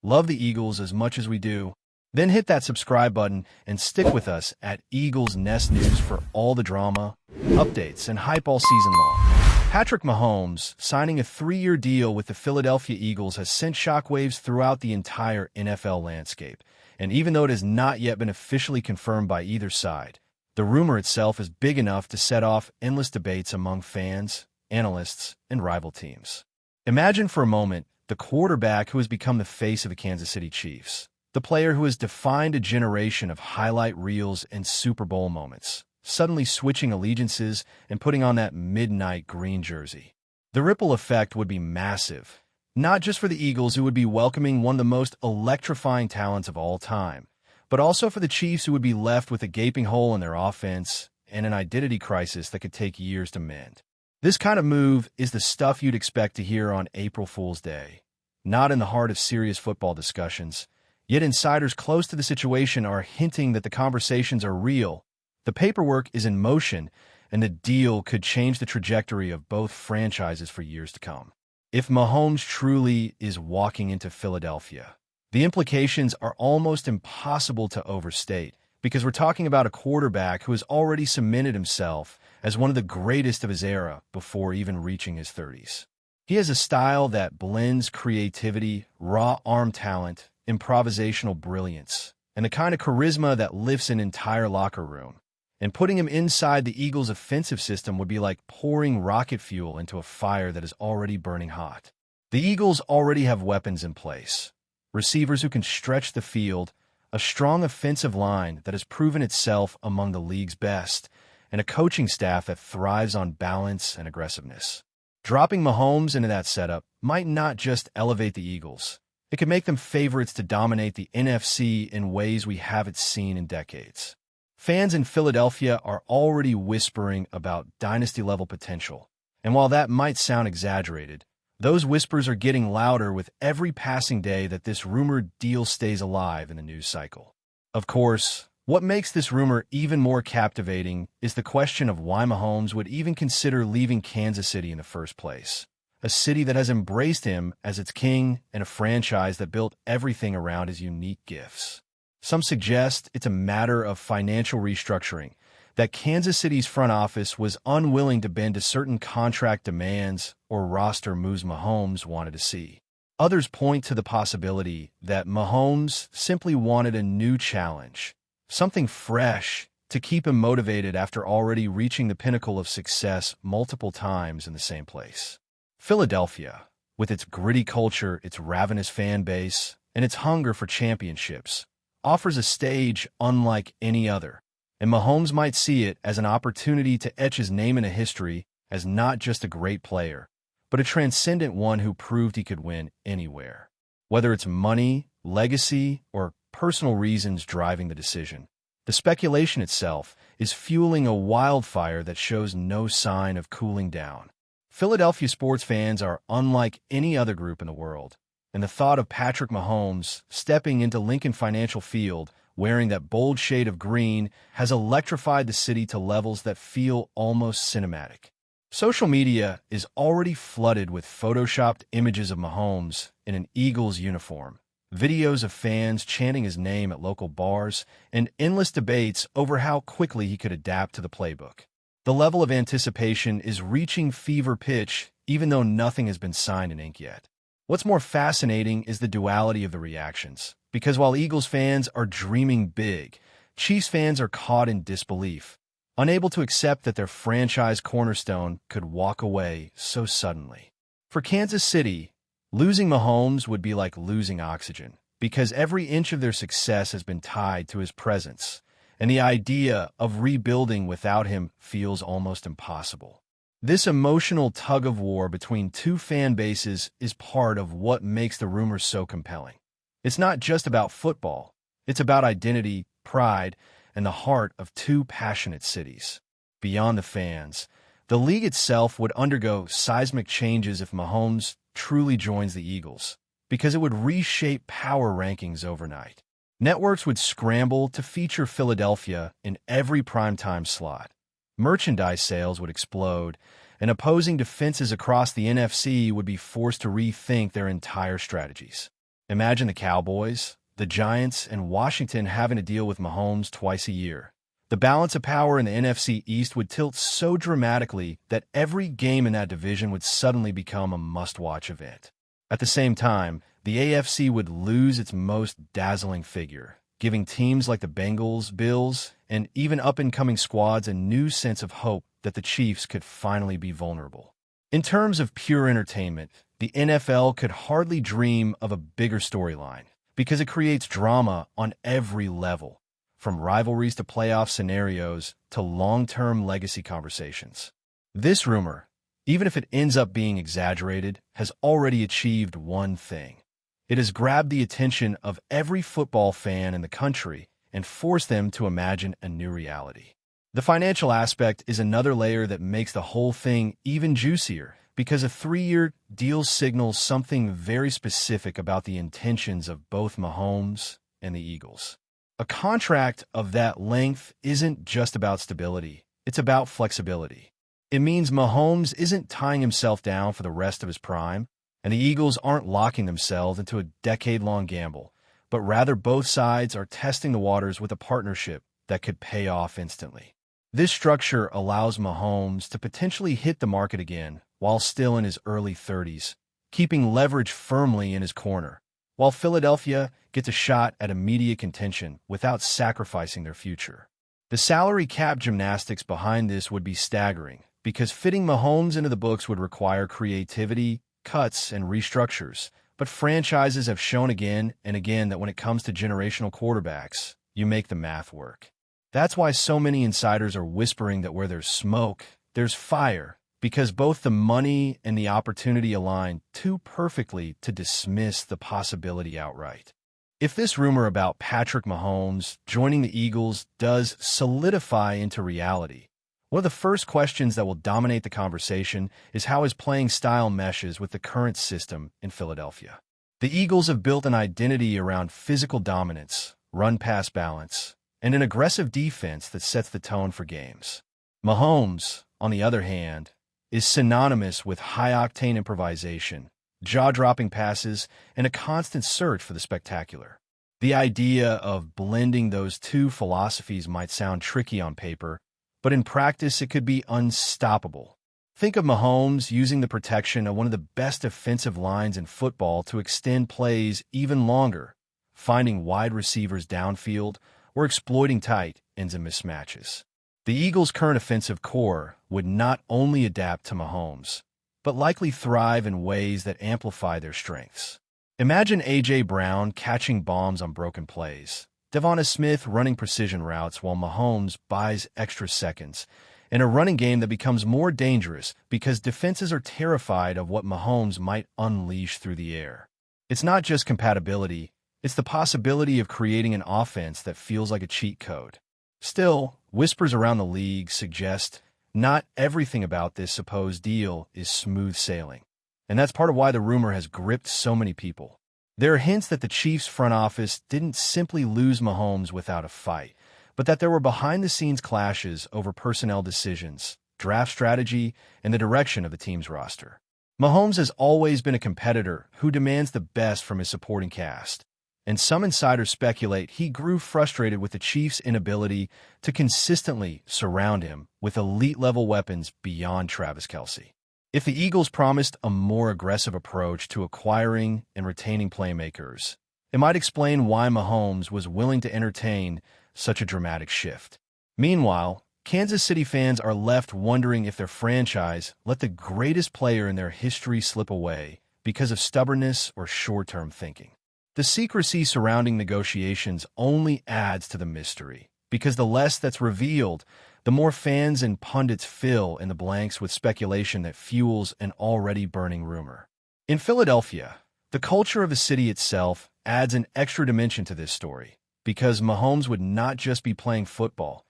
love the Eagles as much as we do, then hit that subscribe button and stick with us at Eagles Nest News for all the drama, updates, and hype all season long. Patrick Mahomes signing a 3-year deal with the Philadelphia Eagles has sent shockwaves throughout the entire NFL landscape, and even though it has not yet been officially confirmed by either side, the rumor itself is big enough to set off endless debates among fans, analysts, and rival teams. Imagine for a moment the quarterback who has become the face of the Kansas City Chiefs, the player who has defined a generation of highlight reels and Super Bowl moments, suddenly switching allegiances and putting on that midnight green jersey. The ripple effect would be massive, not just for the Eagles, who would be welcoming one of the most electrifying talents of all time, but also for the Chiefs, who would be left with a gaping hole in their offense and an identity crisis that could take years to mend. This kind of move is the stuff you'd expect to hear on April Fool's Day, not in the heart of serious football discussions. Yet insiders close to the situation are hinting that the conversations are real, the paperwork is in motion, and the deal could change the trajectory of both franchises for years to come. If Mahomes truly is walking into Philadelphia, the implications are almost impossible to overstate, because we're talking about a quarterback who has already cemented himself as one of the greatest of his era before even reaching his 30s. He has a style that blends creativity, raw arm talent, improvisational brilliance, and the kind of charisma that lifts an entire locker room. And putting him inside the Eagles' offensive system would be like pouring rocket fuel into a fire that is already burning hot. The Eagles already have weapons in place, receivers who can stretch the field, a strong offensive line that has proven itself among the league's best, and a coaching staff that thrives on balance and aggressiveness. Dropping Mahomes into that setup might not just elevate the Eagles. It could make them favorites to dominate the NFC in ways we haven't seen in decades. Fans in Philadelphia are already whispering about dynasty-level potential, and while that might sound exaggerated, those whispers are getting louder with every passing day that this rumored deal stays alive in the news cycle. Of course, what makes this rumor even more captivating is the question of why Mahomes would even consider leaving Kansas City in the first place, a city that has embraced him as its king and a franchise that built everything around his unique gifts. Some suggest it's a matter of financial restructuring, that Kansas City's front office was unwilling to bend to certain contract demands or roster moves Mahomes wanted to see. Others point to the possibility that Mahomes simply wanted a new challenge, something fresh, to keep him motivated after already reaching the pinnacle of success multiple times in the same place. Philadelphia, with its gritty culture, its ravenous fan base, and its hunger for championships, offers a stage unlike any other, and Mahomes might see it as an opportunity to etch his name into history as not just a great player, but a transcendent one who proved he could win anywhere. Whether it's money, legacy, or personal reasons driving the decision, the speculation itself is fueling a wildfire that shows no sign of cooling down. Philadelphia sports fans are unlike any other group in the world, and the thought of Patrick Mahomes stepping into Lincoln Financial Field wearing that bold shade of green has electrified the city to levels that feel almost cinematic. Social media is already flooded with photoshopped images of Mahomes in an Eagles uniform, videos of fans chanting his name at local bars, and endless debates over how quickly he could adapt to the playbook. The level of anticipation is reaching fever pitch, even though nothing has been signed in ink yet. What's more fascinating is the duality of the reactions, because while Eagles fans are dreaming big, Chiefs fans are caught in disbelief, unable to accept that their franchise cornerstone could walk away so suddenly. For Kansas City, losing Mahomes would be like losing oxygen, because every inch of their success has been tied to his presence, and the idea of rebuilding without him feels almost impossible. This emotional tug-of-war between two fan bases is part of what makes the rumors so compelling. It's not just about football. It's about identity, pride, and the heart of two passionate cities. Beyond the fans, the league itself would undergo seismic changes if Mahomes truly joins the Eagles, because it would reshape power rankings overnight. Networks would scramble to feature Philadelphia in every primetime slot. Merchandise sales would explode, and opposing defenses across the NFC would be forced to rethink their entire strategies. Imagine the Cowboys, the Giants, and Washington having to deal with Mahomes twice a year. The balance of power in the NFC East would tilt so dramatically that every game in that division would suddenly become a must-watch event. At the same time, the AFC would lose its most dazzling figure, giving teams like the Bengals, Bills, and even up-and-coming squads a new sense of hope that the Chiefs could finally be vulnerable. In terms of pure entertainment, the NFL could hardly dream of a bigger storyline because it creates drama on every level, from rivalries to playoff scenarios to long-term legacy conversations. This rumor, even if it ends up being exaggerated, has already achieved one thing. It has grabbed the attention of every football fan in the country and forced them to imagine a new reality. The financial aspect is another layer that makes the whole thing even juicier, because a 3-year deal signals something very specific about the intentions of both Mahomes and the Eagles. A contract of that length isn't just about stability, it's about flexibility. It means Mahomes isn't tying himself down for the rest of his prime, and the Eagles aren't locking themselves into a decade-long gamble, but rather both sides are testing the waters with a partnership that could pay off instantly. This structure allows Mahomes to potentially hit the market again while still in his early 30s, keeping leverage firmly in his corner, while Philadelphia gets a shot at immediate contention without sacrificing their future. The salary cap gymnastics behind this would be staggering, because fitting Mahomes into the books would require creativity, cuts, and restructures. But franchises have shown again and again that when it comes to generational quarterbacks, you make the math work. That's why so many insiders are whispering that where there's smoke, there's fire, because both the money and the opportunity align too perfectly to dismiss the possibility outright. If this rumor about Patrick Mahomes joining the Eagles does solidify into reality, one of the first questions that will dominate the conversation is how his playing style meshes with the current system in Philadelphia. The Eagles have built an identity around physical dominance, run-pass balance, and an aggressive defense that sets the tone for games. Mahomes, on the other hand, is synonymous with high-octane improvisation, jaw-dropping passes, and a constant search for the spectacular. The idea of blending those two philosophies might sound tricky on paper, but in practice it could be unstoppable. Think of Mahomes using the protection of one of the best defensive lines in football to extend plays even longer, finding wide receivers downfield or exploiting tight ends and mismatches. The Eagles' current offensive core would not only adapt to Mahomes, but likely thrive in ways that amplify their strengths. Imagine A.J. Brown catching bombs on broken plays, Devonta Smith running precision routes while Mahomes buys extra seconds, and a running game that becomes more dangerous because defenses are terrified of what Mahomes might unleash through the air. It's not just compatibility, it's the possibility of creating an offense that feels like a cheat code. Still, whispers around the league suggest not everything about this supposed deal is smooth sailing, and that's part of why the rumor has gripped so many people. There are hints that the Chiefs' front office didn't simply lose Mahomes without a fight, but that there were behind-the-scenes clashes over personnel decisions, draft strategy, and the direction of the team's roster. Mahomes has always been a competitor who demands the best from his supporting cast, and some insiders speculate he grew frustrated with the Chiefs' inability to consistently surround him with elite-level weapons beyond Travis Kelce. If the Eagles promised a more aggressive approach to acquiring and retaining playmakers, it might explain why Mahomes was willing to entertain such a dramatic shift. Meanwhile, Kansas City fans are left wondering if their franchise let the greatest player in their history slip away because of stubbornness or short-term thinking. The secrecy surrounding negotiations only adds to the mystery, because the less that's revealed, the more fans and pundits fill in the blanks with speculation that fuels an already burning rumor. In Philadelphia, the culture of the city itself adds an extra dimension to this story, because Mahomes would not just be playing football.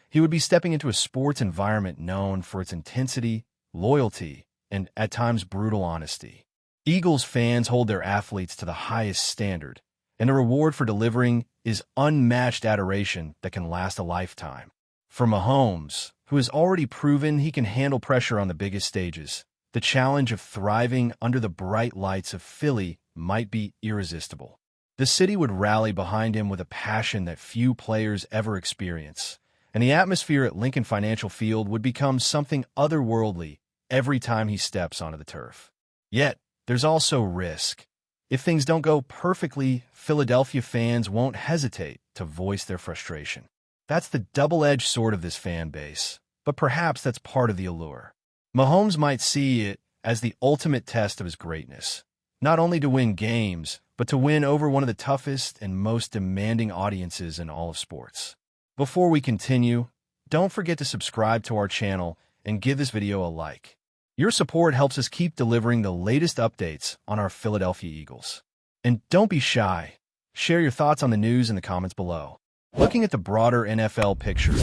He would be stepping into a sports environment known for its intensity, loyalty, and at times brutal honesty. Eagles fans hold their athletes to the highest standard, and the reward for delivering is unmatched adoration that can last a lifetime. For Mahomes, who has already proven he can handle pressure on the biggest stages, the challenge of thriving under the bright lights of Philly might be irresistible. The city would rally behind him with a passion that few players ever experience, and the atmosphere at Lincoln Financial Field would become something otherworldly every time he steps onto the turf. Yet, there's also risk. If things don't go perfectly, Philadelphia fans won't hesitate to voice their frustration. That's the double-edged sword of this fan base, but perhaps that's part of the allure. Mahomes might see it as the ultimate test of his greatness, not only to win games, but to win over one of the toughest and most demanding audiences in all of sports. Before we continue, don't forget to subscribe to our channel and give this video a like. Your support helps us keep delivering the latest updates on our Philadelphia Eagles. And don't be shy. Share your thoughts on the news in the comments below. Looking at the broader NFL picture,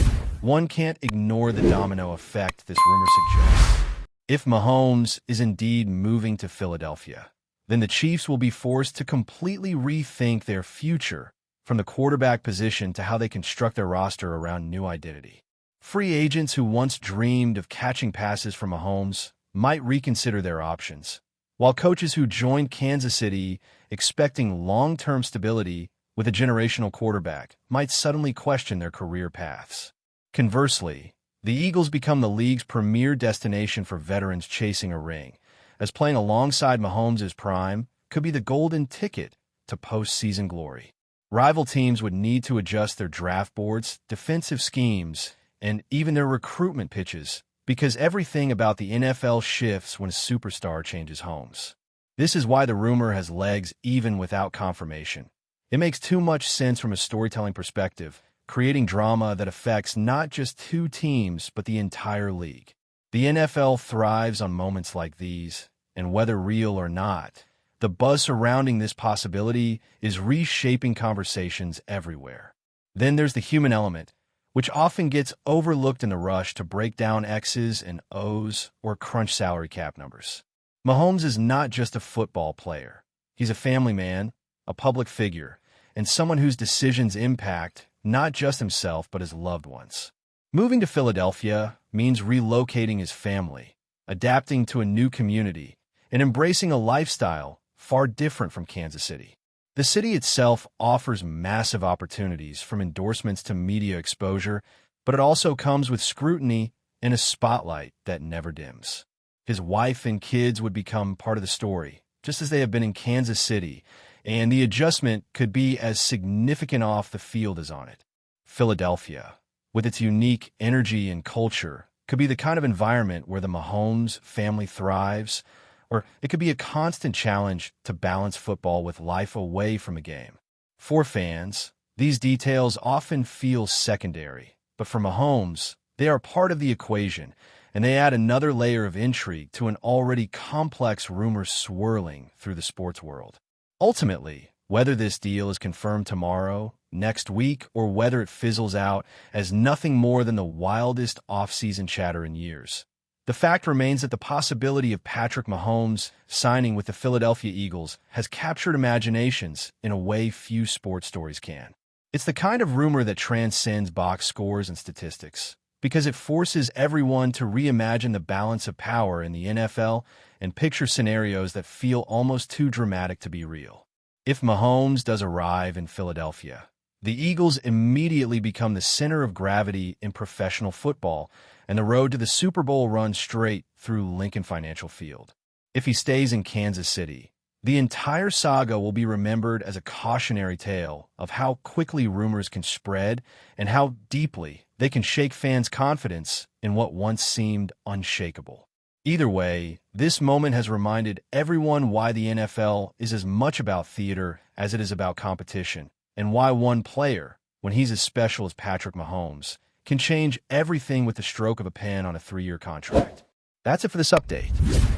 one can't ignore the domino effect this rumor suggests. If Mahomes is indeed moving to Philadelphia, then the Chiefs will be forced to completely rethink their future, from the quarterback position to how they construct their roster around new identity. Free agents who once dreamed of catching passes from Mahomes might reconsider their options, while coaches who joined Kansas City expecting long-term stability with a generational quarterback might suddenly question their career paths. Conversely, the Eagles become the league's premier destination for veterans chasing a ring, as playing alongside Mahomes' prime could be the golden ticket to postseason glory. Rival teams would need to adjust their draft boards, defensive schemes, and even their recruitment pitches, because everything about the NFL shifts when a superstar changes homes. This is why the rumor has legs even without confirmation. It makes too much sense from a storytelling perspective, creating drama that affects not just two teams but the entire league. The NFL thrives on moments like these, and whether real or not, the buzz surrounding this possibility is reshaping conversations everywhere. Then there's the human element, which often gets overlooked in the rush to break down X's and O's or crunch salary cap numbers. Mahomes is not just a football player. He's a family man, a public figure, and someone whose decisions impact not just himself but his loved ones. Moving to Philadelphia means relocating his family, adapting to a new community, and embracing a lifestyle far different from Kansas City. The city itself offers massive opportunities, from endorsements to media exposure, but it also comes with scrutiny and a spotlight that never dims. His wife and kids would become part of the story, just as they have been in Kansas City, and the adjustment could be as significant off the field as on it. Philadelphia, with its unique energy and culture, could be the kind of environment where the Mahomes family thrives, or it could be a constant challenge to balance football with life away from a game. For fans, these details often feel secondary, but for Mahomes, they are part of the equation, and they add another layer of intrigue to an already complex rumor swirling through the sports world. Ultimately, whether this deal is confirmed tomorrow, next week, or whether it fizzles out as nothing more than the wildest off-season chatter in years, the fact remains that the possibility of Patrick Mahomes signing with the Philadelphia Eagles has captured imaginations in a way few sports stories can. It's the kind of rumor that transcends box scores and statistics, because it forces everyone to reimagine the balance of power in the NFL and picture scenarios that feel almost too dramatic to be real. If Mahomes does arrive in Philadelphia, the Eagles immediately become the center of gravity in professional football, and the road to the Super Bowl runs straight through Lincoln Financial Field. If he stays in Kansas City, the entire saga will be remembered as a cautionary tale of how quickly rumors can spread and how deeply they can shake fans' confidence in what once seemed unshakable. Either way, this moment has reminded everyone why the NFL is as much about theater as it is about competition, and why one player, when he's as special as Patrick Mahomes, can change everything with the stroke of a pen on a 3-year contract. That's it for this update.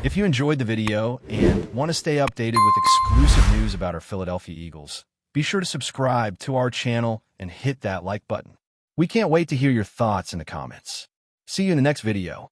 If you enjoyed the video and want to stay updated with exclusive news about our Philadelphia Eagles, be sure to subscribe to our channel and hit that like button. We can't wait to hear your thoughts in the comments. See you in the next video.